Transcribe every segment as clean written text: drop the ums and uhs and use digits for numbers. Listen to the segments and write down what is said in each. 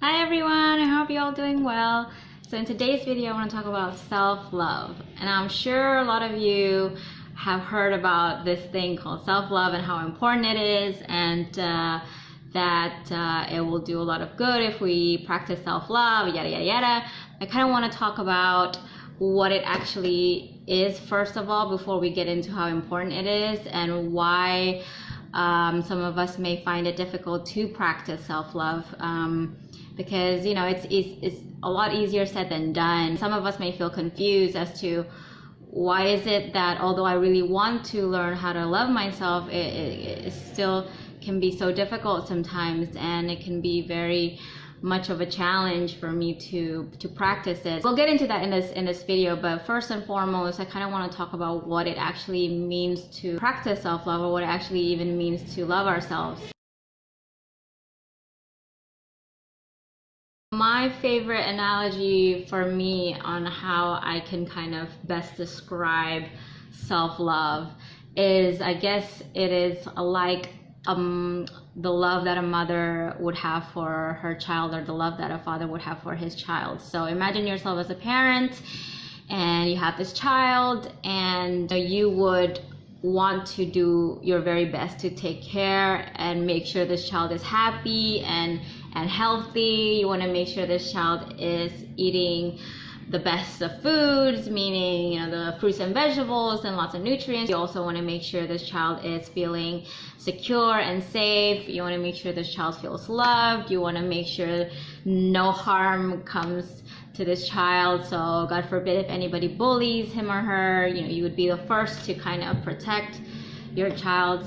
Hi everyone, I hope you're all doing well. So in today's video, I want to talk about self-love. And I'm sure a lot of you have heard about this thing called self-love and how important it is, and that it will do a lot of good if we practice self-love, yada yada yada. I kind of want to talk about what it actually is first of all before we get into how important it is and why some of us may find it difficult to practice self-love. Because it's a lot easier said than done. Some of us may feel confused as to why is it that although I really want to learn how to love myself, it still can be so difficult sometimes, and it can be very much of a challenge for me to practice it. We'll get into that in this video, but first and foremost, I kind of want to talk about what it actually means to practice self-love, or what it actually even means to love ourselves. My favorite analogy for me on how I can kind of best describe self-love is, I guess it is like the love that a mother would have for her child, or the love that a father would have for his child. So imagine yourself as a parent and you have this child, and you would want to do your very best to take care and make sure this child is happy and healthy. You want to make sure this child is eating the best of foods, meaning the fruits and vegetables and lots of nutrients. You also want to make sure this child is feeling secure and safe. You want to make sure this child feels loved. You want to make sure no harm comes to this child. So God forbid if anybody bullies him or her, you would be the first to kind of protect your child.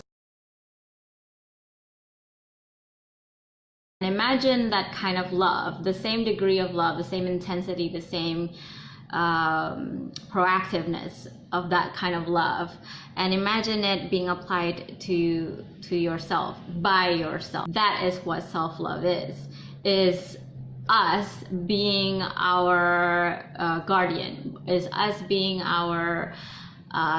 And imagine that kind of love, the same degree of love, the same intensity, the same proactiveness of that kind of love, and imagine it being applied to yourself, by yourself. That is what self-love is us being our guardian, is us being our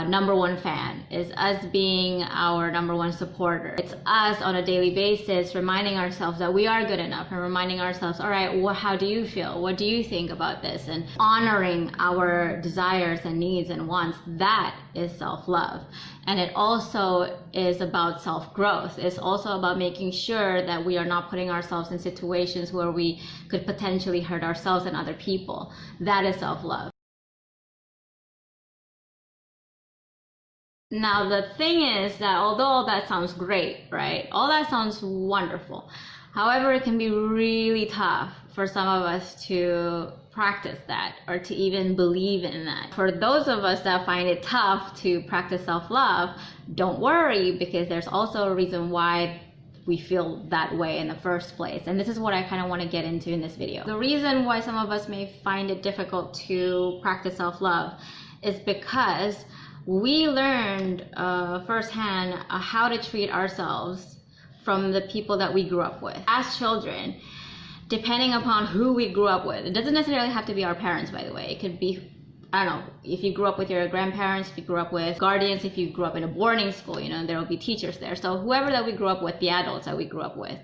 number one fan, is us being our number one supporter. It's us on a daily basis reminding ourselves that we are good enough, and reminding ourselves, all right, how do you feel? What do you think about this? And honoring our desires and needs and wants. That is self-love. And it also is about self-growth. It's also about making sure that we are not putting ourselves in situations where we could potentially hurt ourselves and other people. That is self-love. Now, the thing is that although all that sounds great, right? All that sounds wonderful. However, it can be really tough for some of us to practice that, or to even believe in that. For those of us that find it tough to practice self-love, don't worry, because there's also a reason why we feel that way in the first place. And this is what I kind of want to get into in this video. The reason why some of us may find it difficult to practice self-love is because we learned firsthand how to treat ourselves from the people that we grew up with. As children, depending upon who we grew up with, it doesn't necessarily have to be our parents, by the way. It could be, I don't know, if you grew up with your grandparents, if you grew up with guardians, if you grew up in a boarding school, there will be teachers there. So whoever that we grew up with, the adults that we grew up with,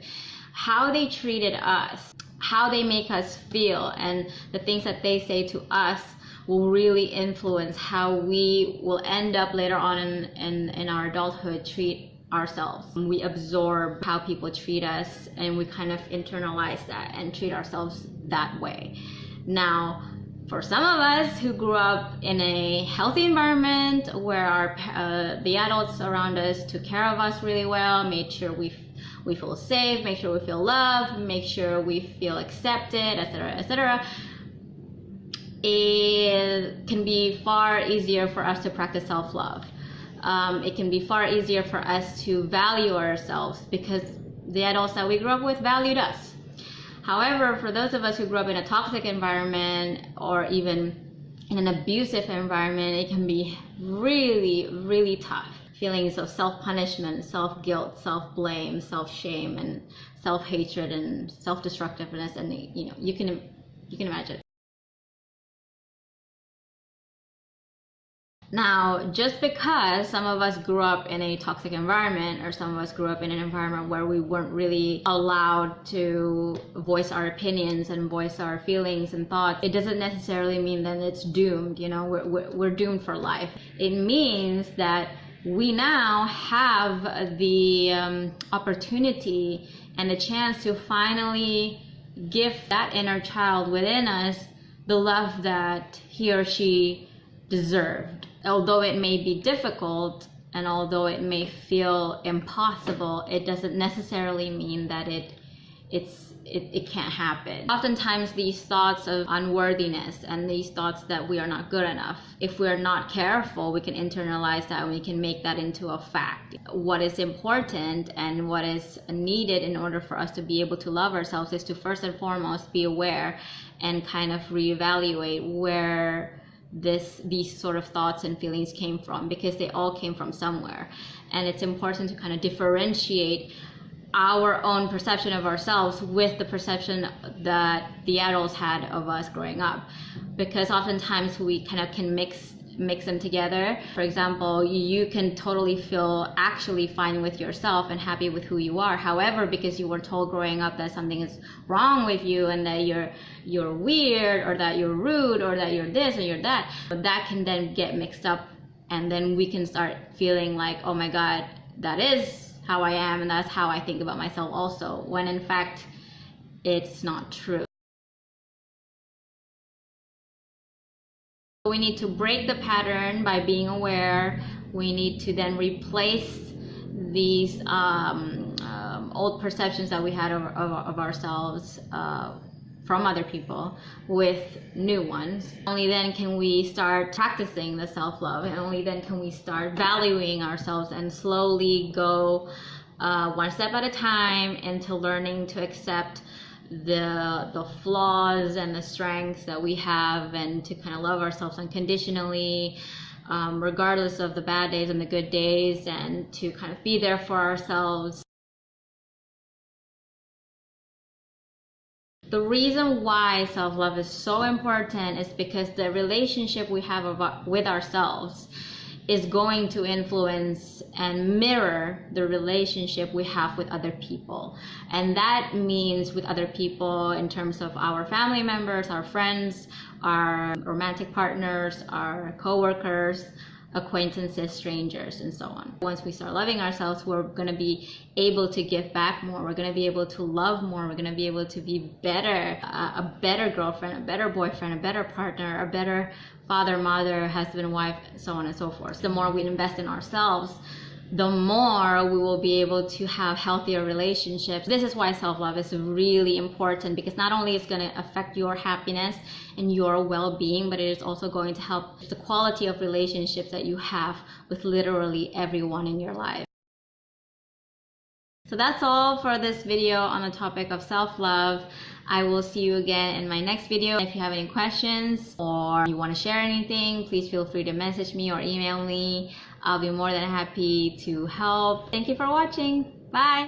how they treated us, how they make us feel, and the things that they say to us will really influence how we will end up later on in our adulthood treat ourselves. We absorb how people treat us, and we kind of internalize that and treat ourselves that way. Now, for some of us who grew up in a healthy environment where the adults around us took care of us really well, made sure we feel safe, make sure we feel loved, make sure we feel accepted, etc., etc., it can be far easier for us to practice self-love. It can be far easier for us to value ourselves because the adults that we grew up with valued us. However, for those of us who grew up in a toxic environment, or even in an abusive environment, it can be really, really tough. Feelings of self-punishment, self-guilt, self-blame, self-shame, and self-hatred, and self-destructiveness, and you can imagine. Now, just because some of us grew up in a toxic environment, or some of us grew up in an environment where we weren't really allowed to voice our opinions and voice our feelings and thoughts, it doesn't necessarily mean that it's doomed. You know, we're doomed for life. It means that we now have the opportunity and a chance to finally give that inner child within us the love that he or she deserved. Although it may be difficult and although it may feel impossible, it doesn't necessarily mean that it can't happen. Oftentimes these thoughts of unworthiness and these thoughts that we are not good enough, if we're not careful, we can internalize that and we can make that into a fact. What is important and what is needed in order for us to be able to love ourselves is to first and foremost be aware and kind of reevaluate where these sort of thoughts and feelings came from, because they all came from somewhere. And it's important to kind of differentiate our own perception of ourselves with the perception that the adults had of us growing up, because oftentimes we kind of can mix them together. For example, you can totally feel actually fine with yourself and happy with who you are. However, because you were told growing up that something is wrong with you and that you're weird, or that you're rude, or that you're this and you're that, that can then get mixed up, and then we can start feeling like, oh my God, that is how I am and that's how I think about myself also, when in fact it's not true. We need to break the pattern by being aware. We need to then replace these old perceptions that we had of ourselves from other people with new ones. Only then can we start practicing the self-love, and only then can we start valuing ourselves and slowly go one step at a time into learning to accept the flaws and the strengths that we have, and to kind of love ourselves unconditionally, regardless of the bad days and the good days, and to kind of be there for ourselves. The reason why self-love is so important is because the relationship we have with ourselves is going to influence and mirror the relationship we have with other people. And that means with other people in terms of our family members, our friends, our romantic partners, our co-workers, acquaintances, strangers, and so on. Once we start loving ourselves, we're going to be able to give back more. We're going to be able to love more. We're going to be able to be better, a better girlfriend, a better boyfriend, a better partner, a better father, mother, husband, wife, so on and so forth. The more we invest in ourselves, the more we will be able to have healthier relationships. This is why self-love is really important, because not only is it going to affect your happiness and your well-being, but it is also going to help the quality of relationships that you have with literally everyone in your life. So that's all for this video on the topic of self-love. I will see you again in my next video. If you have any questions or you want to share anything, please feel free to message me or email me. I'll be more than happy to help. Thank you for watching. Bye.